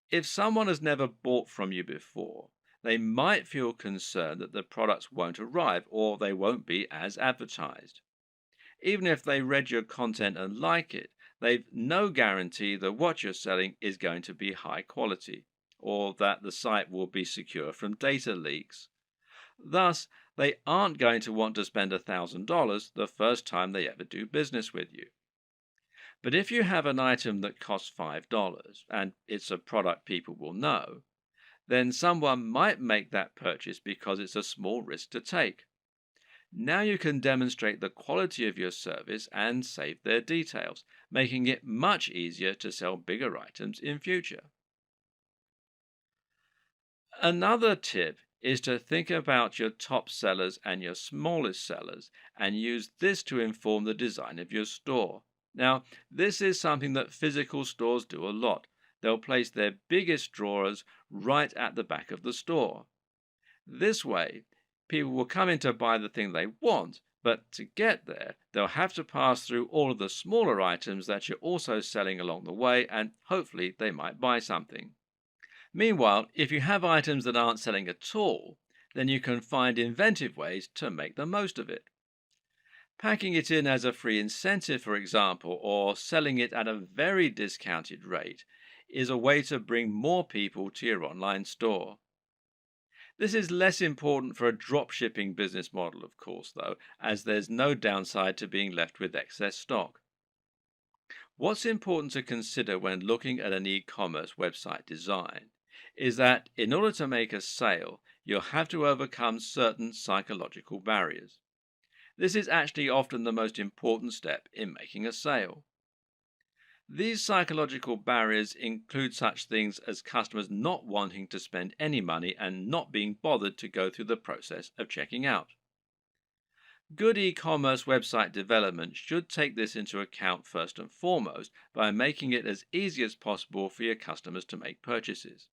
If someone has never bought from you before, they might feel concerned that the products won't arrive or they won't be as advertised. Even if they read your content and like it, they've no guarantee that what you're selling is going to be high quality, or that the site will be secure from data leaks. Thus, they aren't going to want to spend $1,000 the first time they ever do business with you. But if you have an item that costs $5 and it's a product people will know, then someone might make that purchase because it's a small risk to take. Now you can demonstrate the quality of your service and save their details, making it much easier to sell bigger items in future. Another tip is to think about your top sellers and your smallest sellers and use this to inform the design of your store. Now, this is something that physical stores do a lot. They'll place their biggest drawers right at the back of the store. This way, people will come in to buy the thing they want, but to get there, they'll have to pass through all of the smaller items that you're also selling along the way, and hopefully they might buy something. Meanwhile, if you have items that aren't selling at all, then you can find inventive ways to make the most of it. Packing it in as a free incentive, for example, or selling it at a very discounted rate is a way to bring more people to your online store. This is less important for a dropshipping business model, of course, though, as there's no downside to being left with excess stock. What's important to consider when looking at an e-commerce website design is that in order to make a sale, you'll have to overcome certain psychological barriers. This is actually often the most important step in making a sale. These psychological barriers include such things as customers not wanting to spend any money and not being bothered to go through the process of checking out. Good e-commerce website development should take this into account first and foremost by making it as easy as possible for your customers to make purchases.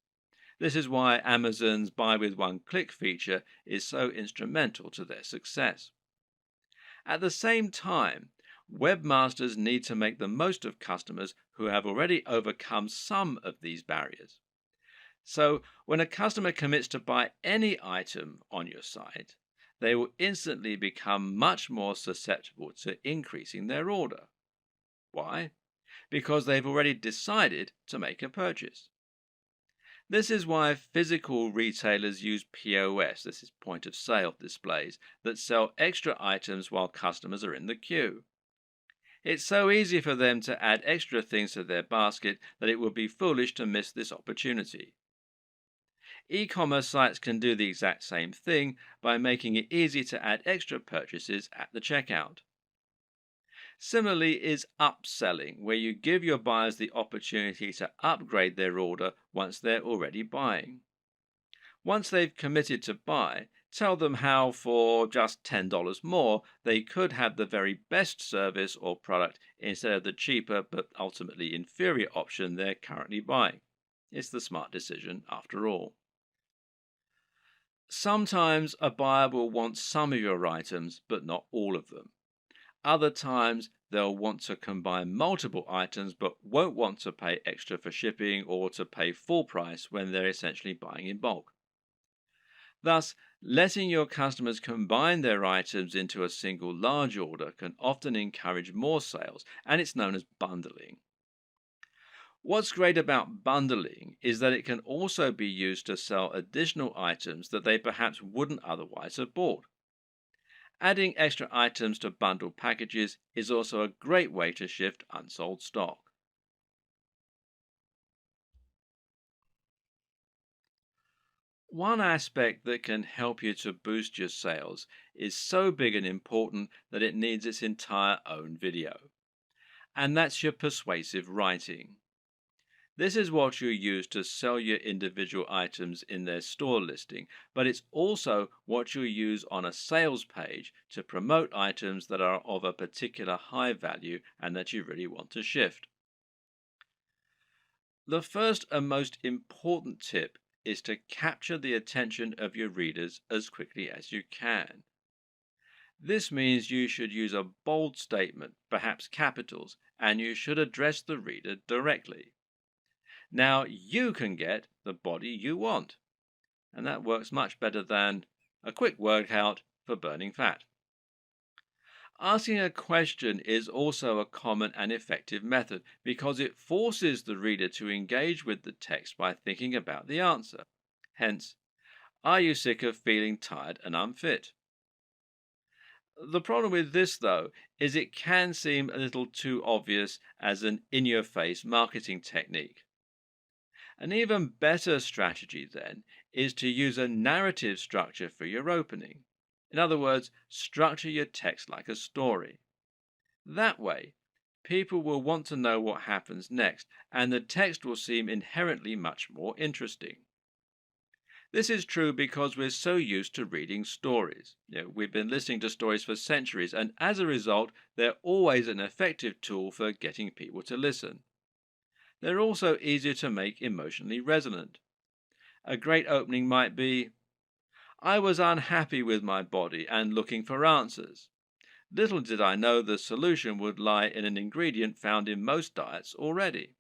This is why Amazon's buy with one click feature is so instrumental to their success. At the same time, webmasters need to make the most of customers who have already overcome some of these barriers. So, when a customer commits to buy any item on your site, they will instantly become much more susceptible to increasing their order. Why? Because they've already decided to make a purchase. This is why physical retailers use POS, this is point of sale displays, that sell extra items while customers are in the queue. It's so easy for them to add extra things to their basket that it would be foolish to miss this opportunity. E-commerce sites can do the exact same thing by making it easy to add extra purchases at the checkout. Similarly is upselling, where you give your buyers the opportunity to upgrade their order once they're already buying. Once they've committed to buy, tell them how for just $10 more they could have the very best service or product instead of the cheaper but ultimately inferior option they're currently buying. It's the smart decision after all. Sometimes a buyer will want some of your items but not all of them. Other times they'll want to combine multiple items but won't want to pay extra for shipping or to pay full price when they're essentially buying in bulk. Thus, letting your customers combine their items into a single large order can often encourage more sales, and it's known as bundling. What's great about bundling is that it can also be used to sell additional items that they perhaps wouldn't otherwise have bought. Adding extra items to bundle packages is also a great way to shift unsold stock. One aspect that can help you to boost your sales is so big and important that it needs its entire own video. And that's your persuasive writing. This is what you use to sell your individual items in their store listing, but it's also what you use on a sales page to promote items that are of a particular high value and that you really want to shift. The first and most important tip is to capture the attention of your readers as quickly as you can. This means you should use a bold statement, perhaps capitals, and you should address the reader directly. Now you can get the body you want, and that works much better than a quick workout for burning fat. Asking a question is also a common and effective method because it forces the reader to engage with the text by thinking about the answer. Hence, are you sick of feeling tired and unfit? The problem with this, though, is it can seem a little too obvious as an in-your-face marketing technique. An even better strategy, then, is to use a narrative structure for your opening. In other words, structure your text like a story. That way, people will want to know what happens next, and the text will seem inherently much more interesting. This is true because we're so used to reading stories. We've been listening to stories for centuries, and as a result, they're always an effective tool for getting people to listen. They're also easier to make emotionally resonant. A great opening might be, I was unhappy with my body and looking for answers. Little did I know the solution would lie in an ingredient found in most diets already.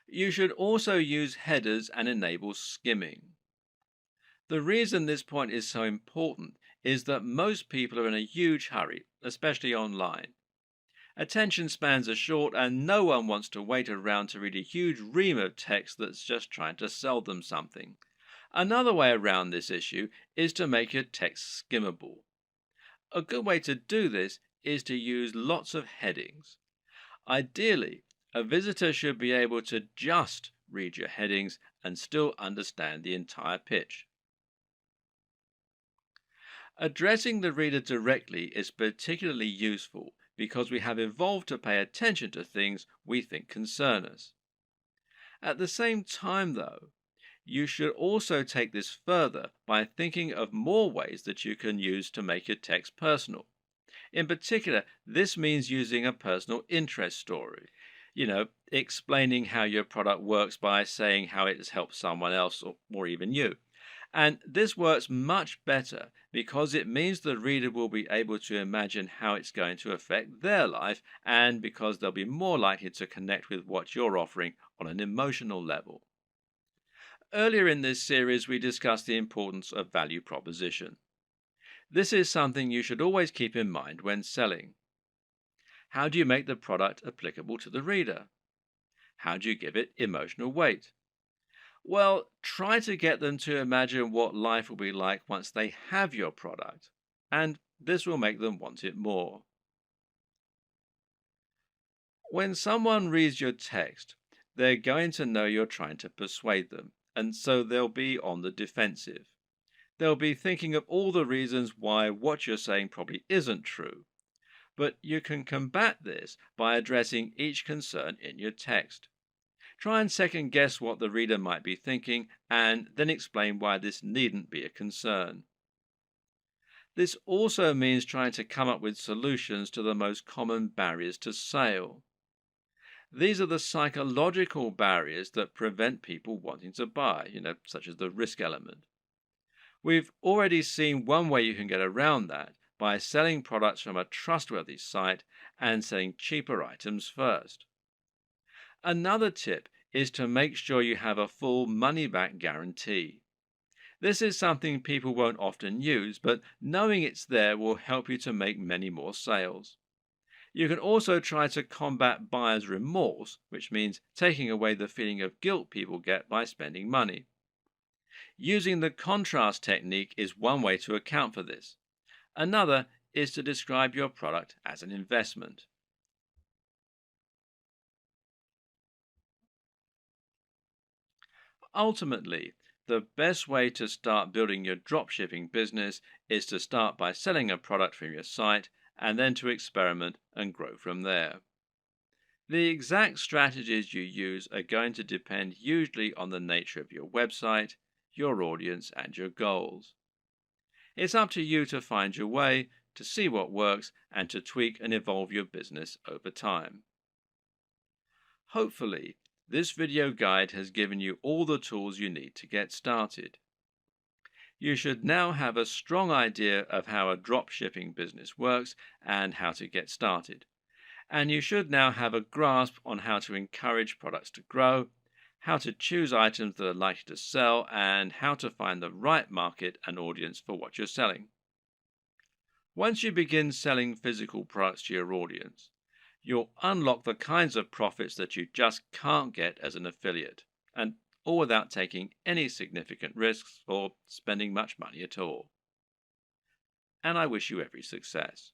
You should also use headers and enable skimming. The reason this point is so important is that most people are in a huge hurry, especially online. Attention spans are short and no one wants to wait around to read a huge ream of text that's just trying to sell them something. Another way around this issue is to make your text skimmable. A good way to do this is to use lots of headings. Ideally, a visitor should be able to just read your headings and still understand the entire pitch. Addressing the reader directly is particularly useful because we have evolved to pay attention to things we think concern us. At the same time, though, you should also take this further by thinking of more ways that you can use to make your text personal. In particular, this means using a personal interest story. Explaining how your product works by saying how it has helped someone else or even you. And this works much better because it means the reader will be able to imagine how it's going to affect their life, and because they'll be more likely to connect with what you're offering on an emotional level. Earlier in this series, we discussed the importance of value proposition. This is something you should always keep in mind when selling. How do you make the product applicable to the reader? How do you give it emotional weight? Well, try to get them to imagine what life will be like once they have your product, and this will make them want it more. When someone reads your text, they're going to know you're trying to persuade them, and so they'll be on the defensive. They'll be thinking of all the reasons why what you're saying probably isn't true. But you can combat this by addressing each concern in your text. Try and second guess what the reader might be thinking, and then explain why this needn't be a concern. This also means trying to come up with solutions to the most common barriers to sale. These are the psychological barriers that prevent people wanting to buy, such as the risk element. We've already seen one way you can get around that by selling products from a trustworthy site and selling cheaper items first. Another tip is to make sure you have a full money-back guarantee. This is something people won't often use, but knowing it's there will help you to make many more sales. You can also try to combat buyer's remorse, which means taking away the feeling of guilt people get by spending money. Using the contrast technique is one way to account for this. Another is to describe your product as an investment. Ultimately, the best way to start building your dropshipping business is to start by selling a product from your site and then to experiment and grow from there. The exact strategies you use are going to depend usually on the nature of your website, your audience, and your goals. It's up to you to find your way, to see what works, and to tweak and evolve your business over time. Hopefully, this video guide has given you all the tools you need to get started. You should now have a strong idea of how a dropshipping business works and how to get started. And you should now have a grasp on how to encourage products to grow, how to choose items that are likely to sell, and how to find the right market and audience for what you're selling. Once you begin selling physical products to your audience, you'll unlock the kinds of profits that you just can't get as an affiliate, and all without taking any significant risks or spending much money at all. And I wish you every success.